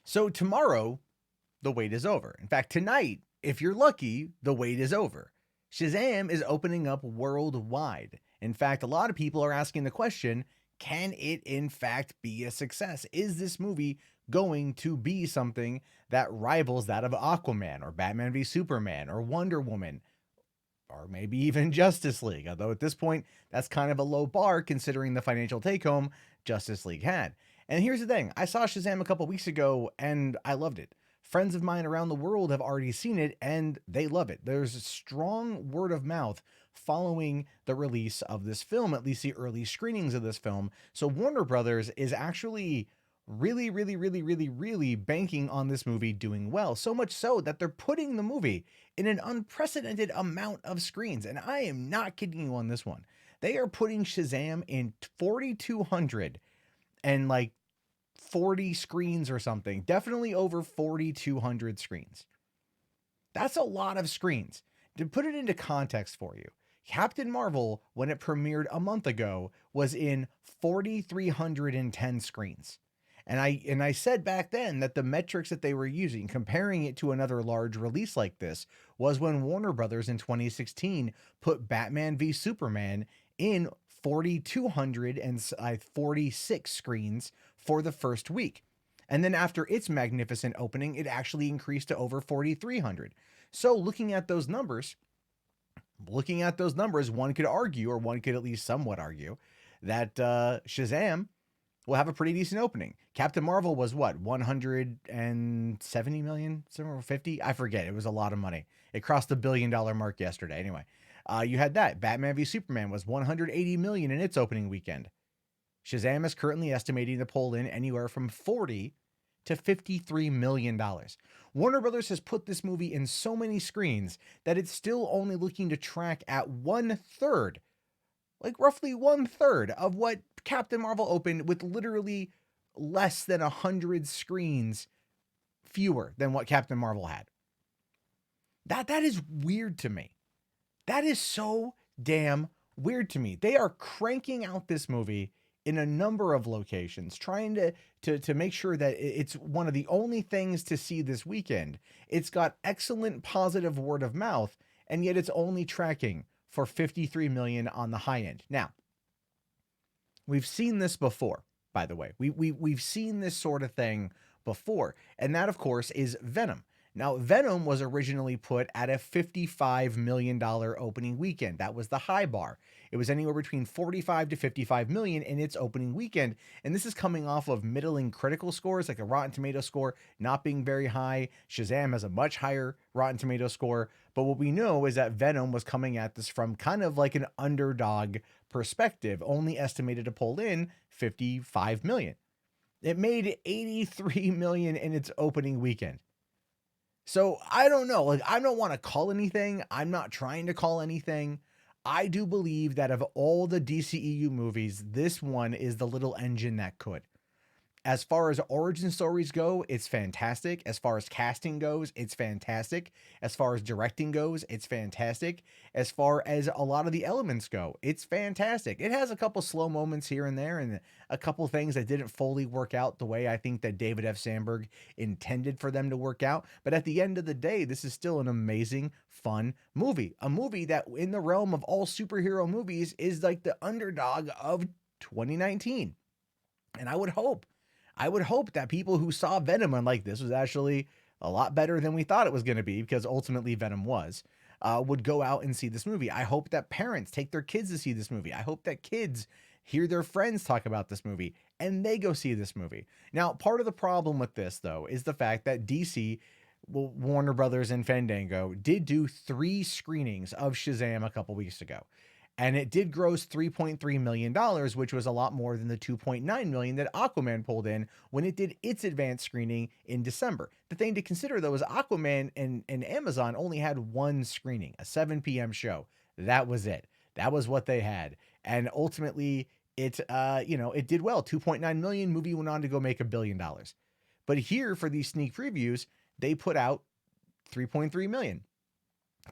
So tomorrow, the wait is over. In fact, tonight, if you're lucky, the wait is over. Shazam is opening up worldwide. In fact, a lot of people are asking the question, can it in fact be a success? Is this movie going to be something that rivals that of Aquaman or Batman v Superman or Wonder Woman or maybe even Justice League? Although at this point, that's kind of a low bar considering the financial take home Justice League had. And here's the thing, I saw Shazam a couple weeks ago and I loved it. Friends of mine around the world have already seen it and they love it. There's a strong word of mouth following the release of this film, at least the early screenings of this film. So Warner Brothers is actually really banking on this movie doing well. So much so that they're putting the movie in an unprecedented amount of screens. And I am not kidding you on this one. They are putting Shazam in 4,200 and like 40 screens or something, definitely over 4,200 screens. That's a lot of screens. To put it into context for you, Captain Marvel, when it premiered a month ago, was in 4,310 screens. And I said back then that the metrics that they were using, comparing it to another large release like this, was when Warner Brothers in 2016 put Batman v Superman in 4,246 screens for the first week. And then after its magnificent opening, it actually increased to over 4,300. So looking at those numbers, one could argue, or one could at least somewhat argue, that Shazam will have a pretty decent opening. Captain Marvel was what, 170 million, somewhere 50? I forget. It was a lot of money. It crossed the $1 billion mark yesterday. Anyway, you had that. Batman v Superman was 180 million in its opening weekend. Shazam is currently estimating to pull in anywhere from 40 to $53 million. Warner Brothers has put this movie in so many screens that it's still only looking to track at 1/3, like roughly 1/3 of what Captain Marvel opened, with literally less than 100 screens fewer than what Captain Marvel had. That is weird to me. That is so damn weird to me. They are cranking out this movie in a number of locations, trying to make sure that it's one of the only things to see this weekend. It's got excellent positive word of mouth, and yet it's only tracking for 53 million on the high end. Now, we've seen this before, by the way. We've seen this sort of thing before, and that, of course, is Venom. Now, Venom was originally put at a $55 million opening weekend. That was the high bar. It was anywhere between 45 to 55 million in its opening weekend. And this is coming off of middling critical scores, like a Rotten Tomato score not being very high. Shazam has a much higher Rotten Tomato score. But what we know is that Venom was coming at this from kind of like an underdog perspective, only estimated to pull in 55 million. It made 83 million in its opening weekend. So I don't know. Like, I don't want to call anything. I'm not trying to call anything. I do believe that of all the DCEU movies, this one is the little engine that could. As far as origin stories go, it's fantastic. As far as casting goes, it's fantastic. As far as directing goes, it's fantastic. As far as a lot of the elements go, it's fantastic. It has a couple slow moments here and there and a couple things that didn't fully work out the way I think that David F. Sandberg intended for them to work out. But at the end of the day, this is still an amazing, fun movie. A movie that in the realm of all superhero movies is like the underdog of 2019. And I would hope that people who saw Venom and like, this was actually a lot better than we thought it was going to be, because ultimately Venom was, would go out and see this movie. I hope that parents take their kids to see this movie. I hope that kids hear their friends talk about this movie and they go see this movie. Now, part of the problem with this, though, is the fact that DC, well, Warner Brothers and Fandango, did do 3 screenings of Shazam a couple weeks ago. And it did gross $3.3 million, which was a lot more than the $2.9 million that Aquaman pulled in when it did its advanced screening in December. The thing to consider, though, is Aquaman and Amazon only had one screening, a 7 p.m. show. That was it. That was what they had. And ultimately, it did well. 2.9 million, movie went on to go make $1 billion. But here, for these sneak previews, they put out 3.3 million.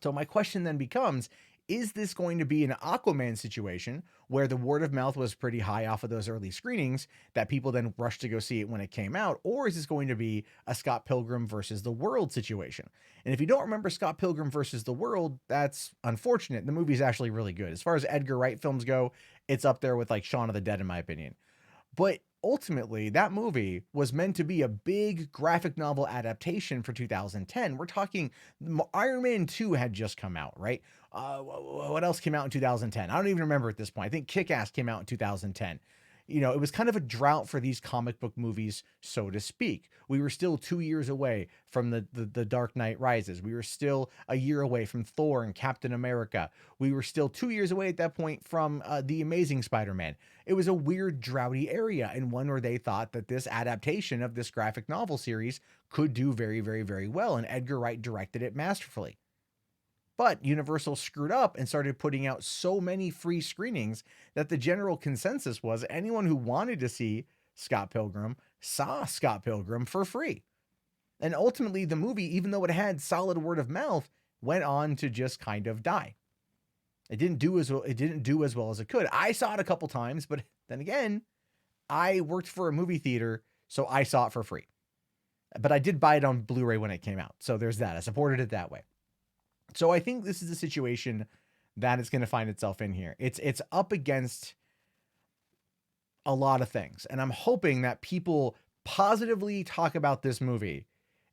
So my question then becomes, Is this going to be an Aquaman situation where the word of mouth was pretty high off of those early screenings that people then rushed to go see it when it came out? Or is this going to be a Scott Pilgrim versus the World situation? And if you don't remember Scott Pilgrim versus the World, that's unfortunate. The movie's actually really good. As far as Edgar Wright films go, it's up there with like Shaun of the Dead, in my opinion. But ultimately, that movie was meant to be a big graphic novel adaptation for 2010. We're talking Iron Man 2 had just come out, right? What else came out in 2010? I don't even remember at this point. I think Kick-Ass came out in 2010. You know, it was kind of a drought for these comic book movies, so to speak. We were still 2 years away from the Dark Knight Rises. We were still a year away from Thor and Captain America. We were still 2 years away at that point from The Amazing Spider-Man. It was a weird, droughty area, and one where they thought that this adaptation of this graphic novel series could do very, very, very well, and Edgar Wright directed it masterfully. But Universal screwed up and started putting out so many free screenings that the general consensus was anyone who wanted to see Scott Pilgrim saw Scott Pilgrim for free. And ultimately, the movie, even though it had solid word of mouth, went on to just kind of die. It didn't do as well. It didn't do as well as it could. I saw it a couple times, but then again, I worked for a movie theater, so I saw it for free. But I did buy it on Blu-ray when it came out, so there's that. I supported it that way. So I think this is a situation that it's going to find itself in here. It's up against a lot of things, and I'm hoping that people positively talk about this movie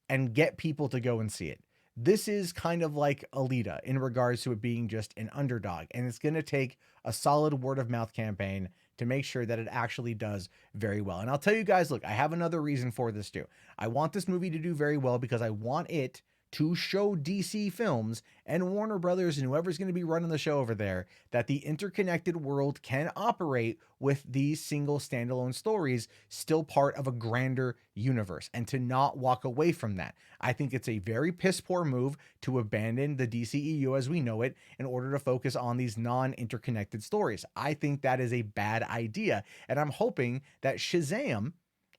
and get people to go and see it. This is kind of like Alita in regards to it being just an underdog, and it's going to take a solid word of mouth campaign to make sure that it actually does very well. And I'll tell you guys, look, I have another reason for this too. I want this movie to do very well because I want it to show DC Films and Warner Brothers and whoever's going to be running the show over there that the interconnected world can operate with these single standalone stories still part of a grander universe, and to not walk away from that. I think it's a very piss poor move to abandon the DCEU as we know it in order to focus on these non-interconnected stories. I think that is a bad idea, and I'm hoping that Shazam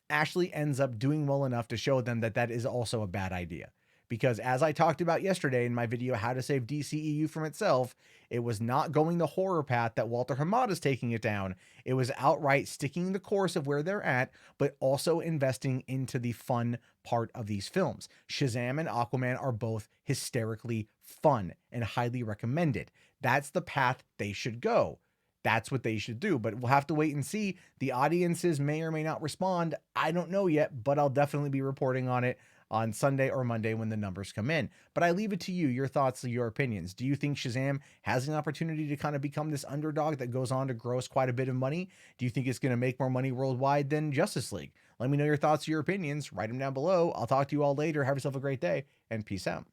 actually ends up doing well enough to show them that that is also a bad idea. Because as I talked about yesterday in my video, How to Save DCEU from Itself, it was not going the horror path that Walter Hamada's taking it down. It was outright sticking the course of where they're at, but also investing into the fun part of these films. Shazam and Aquaman are both hysterically fun and highly recommended. That's the path they should go. That's what they should do, but we'll have to wait and see. The audiences may or may not respond. I don't know yet, but I'll definitely be reporting on it on Sunday or Monday when the numbers come in. But I leave it to you, your thoughts, your opinions. Do you think Shazam has an opportunity to kind of become this underdog that goes on to gross quite a bit of money? Do you think it's going to make more money worldwide than Justice League? Let me know your thoughts, your opinions. Write them down below. I'll talk to you all later. Have yourself a great day, and peace out.